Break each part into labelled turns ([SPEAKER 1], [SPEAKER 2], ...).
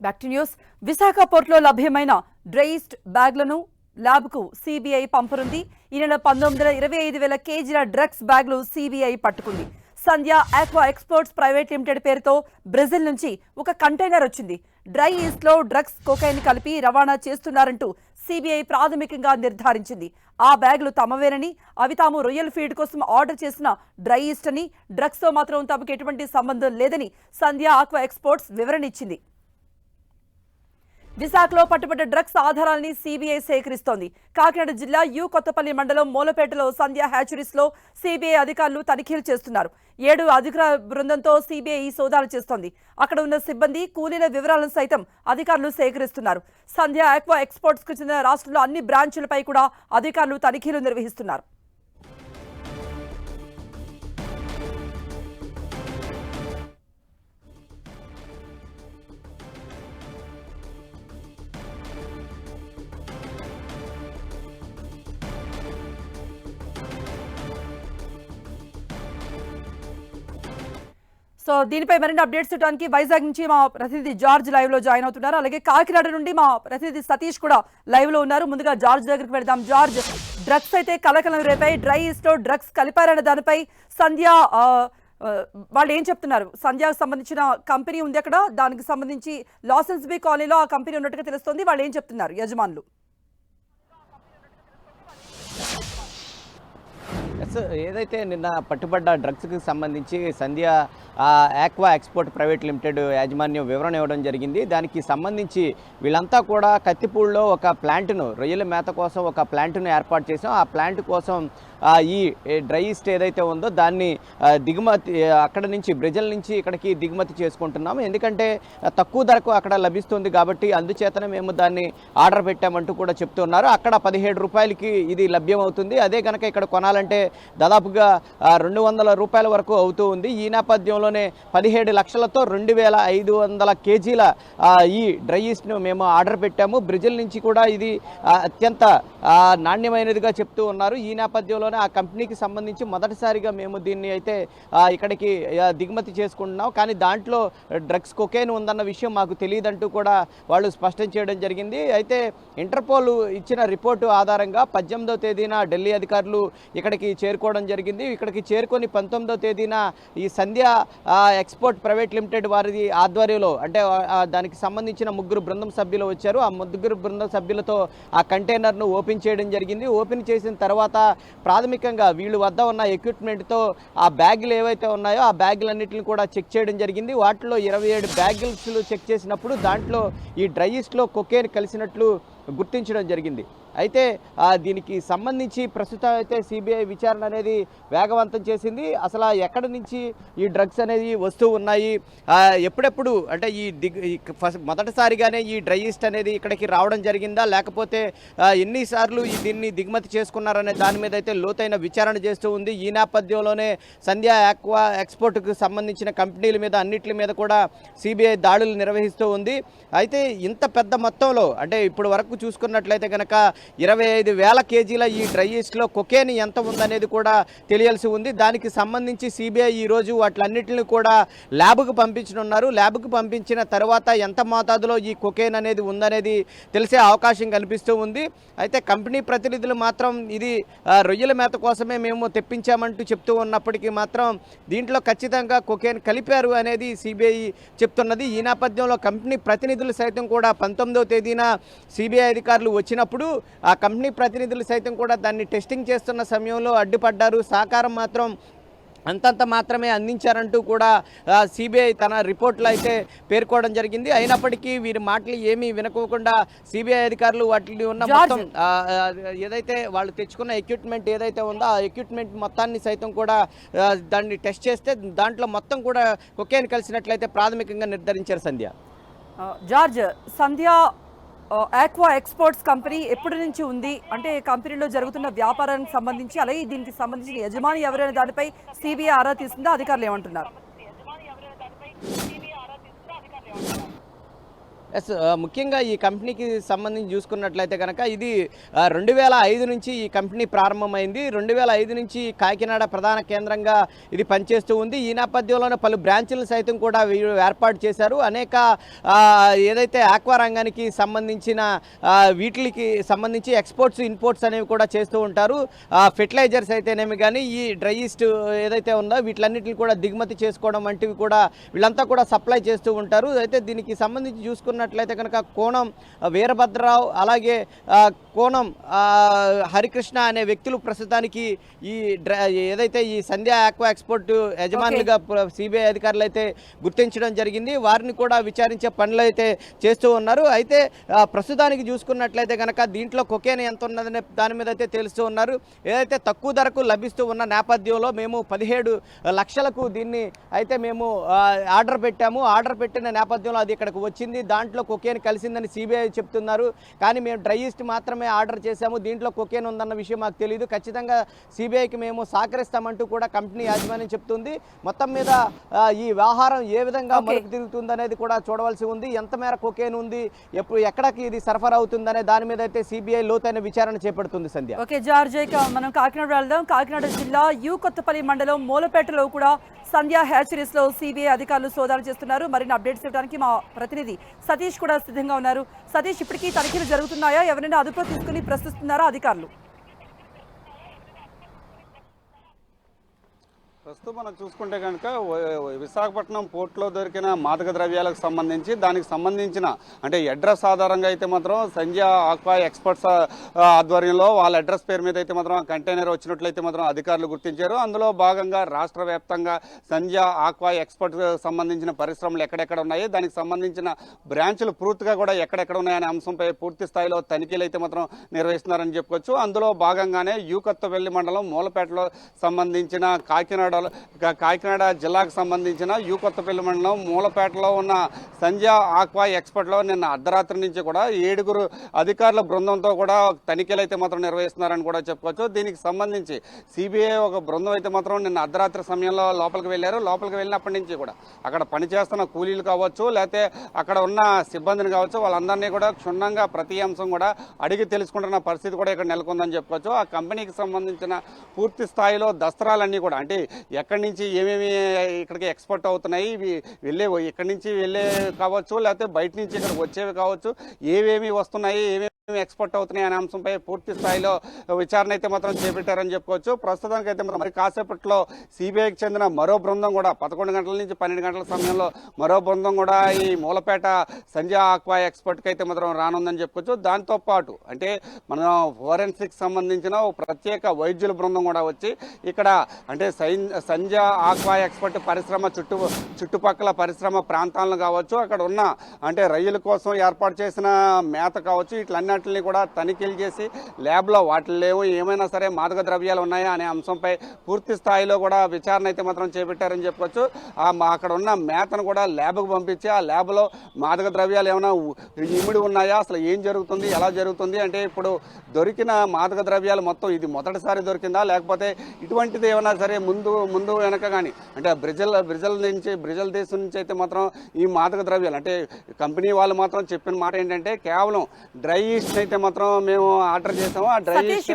[SPEAKER 1] Back to news. Visakha పోర్టులో లభ్యమైన డ్రైస్ట్ బ్యాగ్లను ల్యాబ్కు CBI పంపనుంది. ఈ నెల 1925,000 కేజీల డ్రగ్స్ బ్యాగ్లు సిబిఐ పట్టుకుంది. సంధ్య ఆక్వా ఎక్స్పోర్ట్స్ ప్రైవేట్ లిమిటెడ్ పేరుతో బ్రెజిల్ నుంచి ఒక కంటైనర్ వచ్చింది. డ్రై ఈస్ట్ లో డ్రగ్స్ కోకైన్ కలిపి రవాణా చేస్తున్నారంటూ సిబిఐ ప్రాథమికంగా నిర్ధారించింది. ఆ బ్యాగులు తమవేనని, అవి తాము రొయ్యల్ ఫీడ్ కోసం ఆర్డర్ చేసిన డ్రై ఈస్ట్ అని, డ్రగ్స్ తో మాత్రం తమకు ఎటువంటి సంబంధం లేదని సంధ్య ఆక్వా ఎక్స్పోర్ట్స్ వివరణ ఇచ్చింది. విశాఖలో పట్టుబడ్డ డ్రగ్స్ ఆధారాలని సిబిఐ సేకరిస్తోంది. కాకినాడ జిల్లా కొత్తపల్లి మండలం మూలపేటలో సంధ్య హ్యాచరీస్ లో సిబిఐ అధికారులు తనిఖీలు చేస్తున్నారు. 7 అధికార బృందంతో సిబిఐ ఈ సోదాలు చేస్తోంది. అక్కడ ఉన్న సిబ్బంది, కూలీల వివరాలను సైతం అధికారులు సేకరిస్తున్నారు. సంధ్య ఆక్వా ఎక్స్పోర్ట్స్ కు చెందిన రాష్ట్రంలో అన్ని బ్రాంచులపై కూడా అధికారులు తనిఖీలు నిర్వహిస్తున్నారు. సో దీనిపై మరిన్ని అప్డేట్స్ ఇవ్వడానికి వైజాగ్ నుంచి మా ప్రతినిధి జార్జ్ లైవ్ లో జాయిన్ అవుతున్నారు. అలాగే కాకినాడ నుండి మా ప్రతినిధి సతీష్ కూడా లైవ్ లో ఉన్నారు. ముందుగా జార్జ్ దగ్గరికి వెళ్దాం. జార్జ్, డ్రగ్స్ అయితే కలకలం రేపాయి. డ్రై ఈస్ట్ లో డ్రగ్స్ కలిపారన్న దానిపై సంధ్య వాళ్ళు ఏం చెప్తున్నారు? సంధ్యకు సంబంధించిన కంపెనీ ఉంది అక్కడ, దానికి సంబంధించి లాసెన్స్ బీ కాలనీలో ఆ కంపెనీ ఉన్నట్టుగా తెలుస్తోంది. వాళ్ళు ఏం చెప్తున్నారు యజమానులు?
[SPEAKER 2] ఏదైతే నిన్న పట్టుబడ్డ డ్రగ్స్కి సంబంధించి సంధ్య ఆక్వా ఎక్స్పోర్ట్ ప్రైవేట్ లిమిటెడ్ యాజమాన్యం వివరణ ఇవ్వడం జరిగింది. దానికి సంబంధించి వీళ్ళంతా కూడా కత్తిపూడిలో ఒక ప్లాంట్ను, రొయ్యల మేత కోసం ఒక ప్లాంట్ను ఏర్పాటు చేసాం. ఆ ప్లాంట్ కోసం ఈ డ్రై ఈస్ట్ ఏదైతే ఉందో దాన్ని దిగుమతి, అక్కడ నుంచి బ్రెజిల్ నుంచి ఇక్కడికి దిగుమతి చేసుకుంటున్నాము. ఎందుకంటే తక్కువ ధరకు అక్కడ లభిస్తుంది కాబట్టి అందుచేతనే మేము దాన్ని ఆర్డర్ పెట్టామంటూ కూడా చెప్తున్నారు. అక్కడ 17 రూపాయలకి ఇది లభ్యమవుతుంది. అదే కనుక ఇక్కడ కొనాలంటే దాదాపుగా 200 రూపాయల వరకు అవుతూ ఉంది. ఈ నేపథ్యంలోనే 17 లక్షలతో 2,500 కేజీల ఈ డ్రై ఈస్ట్ను మేము ఆర్డర్ పెట్టాము. బ్రెజిల్ నుంచి కూడా ఇది అత్యంత నాణ్యమైనదిగా చెప్తూ ఉన్నారు. ఈ నేపథ్యంలోనే ఆ కంపెనీకి సంబంధించి మొదటిసారిగా మేము దీన్ని అయితే ఇక్కడికి దిగుమతి చేసుకుంటున్నాం. కానీ దాంట్లో డ్రగ్స్ కొకైన్ ఉందన్న విషయం మాకు తెలియదంటూ కూడా వాళ్ళు స్పష్టం చేయడం జరిగింది. అయితే ఇంటర్పోల్ ఇచ్చిన రిపోర్టు ఆధారంగా 18వ తేదీన ఢిల్లీ అధికారులు ఇక్కడికి చేరుకోవడం జరిగింది. ఇక్కడికి చేరుకొని 19వ తేదీన ఈ సంధ్య ఎక్స్పోర్ట్ ప్రైవేట్ లిమిటెడ్ వారి ఆధ్వర్యంలో, అంటే దానికి సంబంధించిన 3 బృందం సభ్యులు వచ్చారు. ఆ 3 బృందం సభ్యులతో ఆ కంటైనర్ను ఓపెన్ చేయడం జరిగింది. ఓపెన్ చేసిన తర్వాత ప్రాథమికంగా వీళ్ళు వద్ద ఉన్న ఎక్విప్మెంట్తో ఆ బ్యాగులు ఏవైతే ఉన్నాయో ఆ బ్యాగులన్నింటిని కూడా చెక్ చేయడం జరిగింది. వాటిలో 27 బ్యాగులు చెక్ చేసినప్పుడు దాంట్లో ఈ డ్రై ఈస్ట్లో కొకైన్ కలిసినట్లు గుర్తించడం జరిగింది. అయితే దీనికి సంబంధించి ప్రస్తుతం అయితే సిబిఐ విచారణ అనేది వేగవంతం చేసింది. అసలు ఎక్కడి నుంచి ఈ డ్రగ్స్ అనేది వస్తూ ఉన్నాయి, ఎప్పుడెప్పుడు, అంటే మొదటిసారిగానే ఈ డ్రై ఈస్ట్ అనేది ఇక్కడికి రావడం జరిగిందా, లేకపోతే ఎన్నిసార్లు దీన్ని దిగుమతి చేసుకున్నారనే దాని మీద అయితే లోతైన విచారణ చేస్తూ ఉంది. ఈ నేపథ్యంలోనే సంధ్య ఆక్వా ఎక్స్పోర్ట్కు సంబంధించిన కంపెనీల మీద అన్నిటి మీద కూడా సిబిఐ దాడులు నిర్వహిస్తూ ఉంది. అయితే ఇంత పెద్ద మొత్తంలో, అంటే ఇప్పుడు వరకు చూసుకున్నట్లయితే కనుక 25,000 కేజీల ఈ డ్రై ఈస్ట్లో కొకైన్ ఎంత ఉందనేది కూడా తెలియాల్సి ఉంది. దానికి సంబంధించి సిబిఐ ఈరోజు వాటిలన్నింటినీ కూడా ల్యాబ్కు పంపించనున్నారు. ల్యాబ్కు పంపించిన తర్వాత ఎంత మోతాదులో ఈ కొకైన్ అనేది ఉందనేది తెలిసే అవకాశం కనిపిస్తూ ఉంది. అయితే కంపెనీ ప్రతినిధులు మాత్రం ఇది రొయ్యల మేత కోసమే మేము తెప్పించామంటూ చెప్తూ ఉన్నప్పటికీ మాత్రం దీంట్లో ఖచ్చితంగా కొకైన్ కలిపారు అనేది సిబిఐ చెప్తున్నది. ఈ నేపథ్యంలో కంపెనీ ప్రతినిధులు సైతం కూడా 19వ తేదీన సిబిఐ అధికారులు వచ్చినప్పుడు ఆ కంపెనీ ప్రతినిధులు సైతం కూడా దాన్ని టెస్టింగ్ చేస్తున్న సమయంలో అడ్డుపడ్డారు. సహకారం మాత్రం అంతంత మాత్రమే అందించారంటూ కూడా సిబిఐ తన రిపోర్ట్లో అయితే పేర్కోవడం జరిగింది. అయినప్పటికీ వీరి మాటలు ఏమీ వినకోకుండా సిబిఐ అధికారులు వాటిని ఉన్న మొత్తం ఏదైతే వాళ్ళు తెచ్చుకున్న ఎక్విప్మెంట్ ఏదైతే ఉందో ఆ ఎక్విప్మెంట్ మొత్తాన్ని సైతం కూడా దాన్ని టెస్ట్ చేస్తే దాంట్లో మొత్తం కూడా కొకైన్ కలిసినట్లయితే ప్రాథమికంగా నిర్ధారించారు.
[SPEAKER 1] జార్జ్, సంధ్య ఆక్వా ఎక్స్పోర్ట్స్ కంపెనీ ఎప్పటి నుంచి ఉంది, అంటే కంపెనీలో జరుగుతున్న వ్యాపారానికి సంబంధించి, అలాగే దీనికి సంబంధించిన యజమాని ఎవరైనా దానిపై సిబిఐ ఆరా తీస్తుందా? అధికారులు ఏమంటున్నారు?
[SPEAKER 2] ఎస్ ముఖ్యంగా ఈ కంపెనీకి సంబంధించి చూసుకున్నట్లయితే కనుక ఇది 2005 నుంచి ఈ కంపెనీ ప్రారంభమైంది. 2005 నుంచి కాకినాడ ప్రధాన కేంద్రంగా ఇది పనిచేస్తూ ఉంది. ఈ నేపథ్యంలోనే పలు బ్రాంచ్లు సైతం కూడా వీరు ఏర్పాటు చేశారు. అనేక ఏదైతే ఆక్వా రంగానికి సంబంధించిన వీటికి సంబంధించి ఎక్స్పోర్ట్స్ ఇంపోర్ట్స్ అనేవి కూడా చేస్తూ ఉంటారు. ఫెర్టిలైజర్స్ అయితేనేమి కానీ ఈ డ్రై ఈస్ట్ ఏదైతే ఉందో వీటిలన్నింటిని కూడా దిగుమతి చేసుకోవడం వంటివి కూడా వీళ్ళంతా కూడా సప్లై చేస్తూ ఉంటారు. అయితే దీనికి సంబంధించి చూసుకున్నట్లయితే కనుక కోణం వీరభద్రరావు అలాగే కోణం హరికృష్ణ అనే వ్యక్తులు ప్రస్తుతానికి ఈ ఏదైతే ఈ సంధ్య ఆక్వా ఎక్స్పోర్ట్ యజమానులుగా సిబిఐ అధికారులు అయితే గుర్తించడం జరిగింది. వారిని కూడా విచారించే పనులు అయితే చేస్తూ ఉన్నారు. అయితే ప్రస్తుతానికి చూసుకున్నట్లయితే కనుక దీంట్లో కొకేన్ ఎంత ఉన్నదనే దాని మీద అయితే తెలుస్తూ ఉన్నారు. ఏదైతే తక్కువ ధరకు లభిస్తూ ఉన్న నేపథ్యంలో మేము 17 లక్షలకు దీన్ని అయితే మేము ఆర్డర్ పెట్టాము. ఆర్డర్ పెట్టిన నేపథ్యంలో అది ఇక్కడికి వచ్చింది. దాంట్లో కొకేన్ కలిసిందని సిబిఐ చెప్తున్నారు. కానీ మేము డ్రై ఈస్ట్ మాత్రమే ఆర్డర్ చేశాము, దీంట్లో కొకేన్ ఉందన్న విషయం మాకు తెలియదు. ఖచ్చితంగా సిబిఐకి మేము సహకరిస్తామంటూ కూడా కంపెనీ యాజమాన్యం చెప్తుంది. మొత్తం మీద ఈ వ్యవహారం ఏ విధంగా మలుపు తిరుగుతుంది అనేది కూడా చూడవలసి ఉంది. ఎంత మేర కొకేన్ ఉంది, ఎక్కడికి ఇది సరఫరా అవుతుందనే దాని మీద అయితే సిబిఐ లోతైన విచారణ చేపడుతుంది. సంధ్య.
[SPEAKER 1] ఓకే జార్జ్, మనం కాకినాడ వెళ్దాం. కాకినాడ జిల్లా కొత్తపల్లి మండలం మూలపేటలో కూడా సంధ్య హ్యాచరీస్ లో సిబిఐ అధికారులు సోదాలు చేస్తున్నారు. మరిన్ని అప్డేట్స్ ఇవ్వడానికి మా ప్రతినిధి సతీష్ కూడా సిద్ధంగా ఉన్నారు. సతీష్, ఇప్పటికీ తనిఖీలు జరుగుతున్నాయా? ఎవరైనా అదుపులో తీసుకుని ప్రశ్నిస్తున్నారా అధికారులు?
[SPEAKER 3] ప్రస్తుతం మనం చూసుకుంటే కనుక విశాఖపట్నం పోర్టులో దొరికిన మాదక ద్రవ్యాలకు సంబంధించి దానికి సంబంధించిన అంటే అడ్రస్ ఆధారంగా అయితే మాత్రం సంధ్య ఆక్వా ఎక్స్పర్ట్స్ ఆధ్వర్యంలో వాళ్ళ అడ్రస్ పేరు మీద అయితే మాత్రం కంటైనర్ వచ్చినట్లయితే మాత్రం అధికారులు గుర్తించారు. అందులో భాగంగా రాష్ట్ర వ్యాప్తంగా సంధ్య ఆక్వా ఎక్స్పర్ట్ సంబంధించిన పరిశ్రమలు ఎక్కడెక్కడ ఉన్నాయి, దానికి సంబంధించిన బ్రాంచ్లు పూర్తిగా కూడా ఎక్కడెక్కడ ఉన్నాయనే అంశంపై పూర్తి స్థాయిలో తనిఖీలు అయితే మాత్రం నిర్వహిస్తున్నారని చెప్పుకోవచ్చు. అందులో భాగంగానే కొత్తపల్లి మండలం మూలపేటలో సంబంధించిన కాకినాడ జిల్లాకు సంబంధించిన కొత్తపల్లి మండలం మూలపేటలో ఉన్న సంధ్య ఆక్వా ఎక్స్పర్ట్లో నిన్న అర్ధరాత్రి నుంచి కూడా 7 అధికారుల బృందంతో కూడా తనిఖీలు అయితే మాత్రం నిర్వహిస్తున్నారని కూడా చెప్పుకోవచ్చు. దీనికి సంబంధించి సిబిఐ ఒక బృందం అయితే మాత్రం నిన్న అర్ధరాత్రి సమయంలో లోపలికి వెళ్లారు. లోపలికి వెళ్ళినప్పటి నుంచి కూడా అక్కడ పనిచేస్తున్న కూలీలు కావచ్చు, లేకపోతే అక్కడ ఉన్న సిబ్బందిని కావచ్చు, వాళ్ళందరినీ కూడా క్షుణ్ణంగా ప్రతి అంశం కూడా అడిగి తెలుసుకుంటున్న పరిస్థితి కూడా ఇక్కడ నెలకొందని చెప్పుకోవచ్చు. ఆ కంపెనీకి సంబంధించిన పూర్తి స్థాయిలో దస్త్రాలన్నీ కూడా అంటే ఎక్కడి నుంచి ఏమేమి ఇక్కడికి ఎక్స్పోర్ట్ అవుతున్నాయి, ఇవి ఇక్కడి నుంచి వెళ్ళే కావచ్చు, లేకపోతే బయట నుంచి ఇక్కడికి వచ్చేవి కావచ్చు, ఏవేమి వస్తున్నాయి, ఏమేమి ఎక్స్పోర్ట్ అవుతున్నాయి అనే అంశంపై పూర్తి స్థాయిలో విచారణ అయితే మాత్రం చేపట్టారని చెప్పుకోవచ్చు. ప్రస్తుతానికి అయితే మరి కాసేపట్లో సిబిఐకి చెందిన మరో బృందం కూడా 11 గంటల నుంచి 12 గంటల సమయంలో మరో బృందం కూడా ఈ మూలపేట సంధ్య ఆక్వా ఎక్స్పర్ట్కి అయితే మాత్రం రానుందని చెప్పుకోవచ్చు. దాంతో పాటు అంటే మన ఫోరెన్సిక్ సంబంధించిన ప్రత్యేక వైద్యుల బృందం కూడా వచ్చి ఇక్కడ అంటే సంధ్య ఆక్వా ఎక్స్పర్ట్ పరిశ్రమ చుట్టుపక్కల పరిశ్రమ ప్రాంతాలను కావచ్చు, అక్కడ ఉన్న అంటే రైళ్ల కోసం ఏర్పాటు చేసిన మేత కావచ్చు, ఇట్లన్నీ కూడా తనిఖీలు చేసి ల్యాబ్లో వాటిల్లో ఏమైనా సరే మాదక ద్రవ్యాలు ఉన్నాయా అనే అంశంపై పూర్తి స్థాయిలో కూడా విచారణ అయితే మాత్రం చేపట్టారని చెప్పొచ్చు. అక్కడ ఉన్న మేతను కూడా ల్యాబ్కు పంపించి ఆ ల్యాబ్లో మాదక ద్రవ్యాలు ఏమైనా ఇమిడి ఉన్నాయా, అసలు ఏం జరుగుతుంది, ఎలా జరుగుతుంది, అంటే ఇప్పుడు దొరికిన మాదక ద్రవ్యాలు మొత్తం ఇది మొదటిసారి దొరికిందా, లేకపోతే ఇటువంటిది ఏమైనా సరే ముందు వెనక కానీ అంటే బ్రెజిల్ దేశం నుంచి అయితే మాత్రం ఈ మాదక ద్రవ్యాలు అంటే కంపెనీ వాళ్ళు మాత్రం చెప్పిన మాట ఏంటంటే కేవలం డ్రై ఈస్ట్ అయితే మాత్రం మేము ఆర్డర్ చేసాము, ఆ డ్రై ఈస్ట్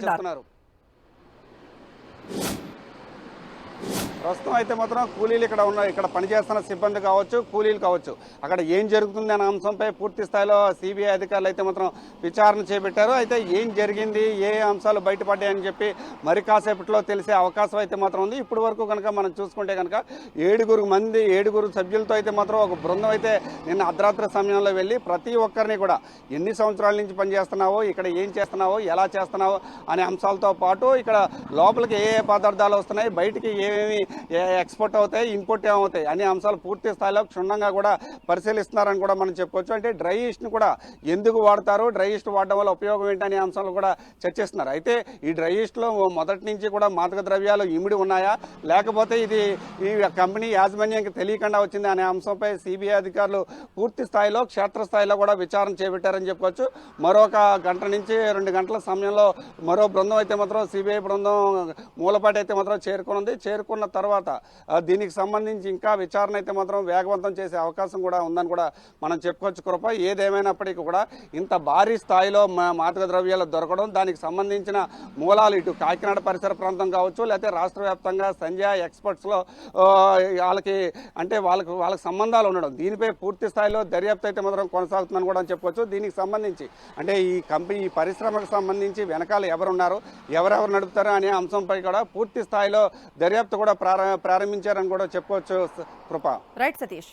[SPEAKER 3] చెప్తున్నారు. ప్రస్తుతం అయితే మాత్రం కూలీలు ఇక్కడ పనిచేస్తున్న సిబ్బంది కావచ్చు, కూలీలు కావచ్చు, అక్కడ ఏం జరుగుతుంది అనే అంశంపై పూర్తి స్థాయిలో సిబిఐ అధికారులు అయితే మాత్రం విచారణ చేపట్టారు. అయితే ఏం జరిగింది, ఏ అంశాలు బయటపడ్డాయని చెప్పి మరి కాసేపట్లో తెలిసే అవకాశం అయితే మాత్రం ఉంది. ఇప్పటి వరకు కనుక మనం చూసుకుంటే కనుక 7 సభ్యులతో అయితే మాత్రం ఒక బృందం అయితే నిన్న అర్ధరాత్రి సమయంలో వెళ్ళి ప్రతి ఒక్కరిని కూడా ఎన్ని సంవత్సరాల నుంచి పనిచేస్తున్నావో, ఇక్కడ ఏం చేస్తున్నావో, ఎలా చేస్తున్నావో అనే అంశాలతో పాటు ఇక్కడ లోపలికి ఏ పదార్థాలు వస్తున్నాయి, బయటికి ఏమేమి ఎక్స్పోర్ట్ అవుతాయి, ఇంపోర్ట్ ఏమవుతాయి అనే అంశాలు పూర్తి స్థాయిలో క్షుణ్ణంగా కూడా పరిశీలిస్తున్నారని కూడా మనం చెప్పుకోవచ్చు. అంటే డ్రై ఈస్ట్ని కూడా ఎందుకు వాడతారు, డ్రై ఈస్ట్ వాడడం వల్ల ఉపయోగం ఏంటి అనే అంశాలు కూడా చర్చిస్తున్నారు. అయితే ఈ డ్రై ఈస్ట్లో మొదటి నుంచి కూడా మాదక ద్రవ్యాలు ఇమిడి ఉన్నాయా, లేకపోతే ఇది ఈ కంపెనీ యాజమాన్యానికి తెలియకుండా వచ్చింది అనే అంశంపై సిబిఐ అధికారులు పూర్తి స్థాయిలో క్షేత్రస్థాయిలో కూడా విచారణ చేపట్టారని చెప్పుకోవచ్చు. మరొక గంట నుంచి 2 గంటల సమయంలో మరో బృందం అయితే మాత్రం సిబిఐ బృందం మూలపాటి అయితే మాత్రం చేరుకున్నది. చేరుకున్న తర్వాత దీనికి సంబంధించి ఇంకా విచారణ అయితే మాత్రం వేగవంతం చేసే అవకాశం కూడా ఉందని కూడా మనం చెప్పుకోవచ్చు కృప. ఏదేమైనప్పటికీ కూడా ఇంత భారీ స్థాయిలో మాదక ద్రవ్యాలు దొరకడం, దానికి సంబంధించిన మూలాలు ఇటు కాకినాడ పరిసర ప్రాంతం కావచ్చు, లేకపోతే రాష్ట్ర వ్యాప్తంగా సంధ్య ఎక్స్పర్ట్స్లో వాళ్ళకి సంబంధాలు ఉండడం, దీనిపై పూర్తి స్థాయిలో దర్యాప్తు అయితే మాత్రం కొనసాగుతుందని కూడా చెప్పుకోవచ్చు. దీనికి సంబంధించి అంటే ఈ పరిశ్రమకు సంబంధించి వెనకాల ఎవరున్నారు, ఎవరెవరు నడుపుతారు అనే అంశంపై కూడా పూర్తి స్థాయిలో దర్యాప్తు కూడా ప్రారంభించారని కూడా చెప్పుకోవచ్చు కృప.
[SPEAKER 1] రైట్ సతీష్.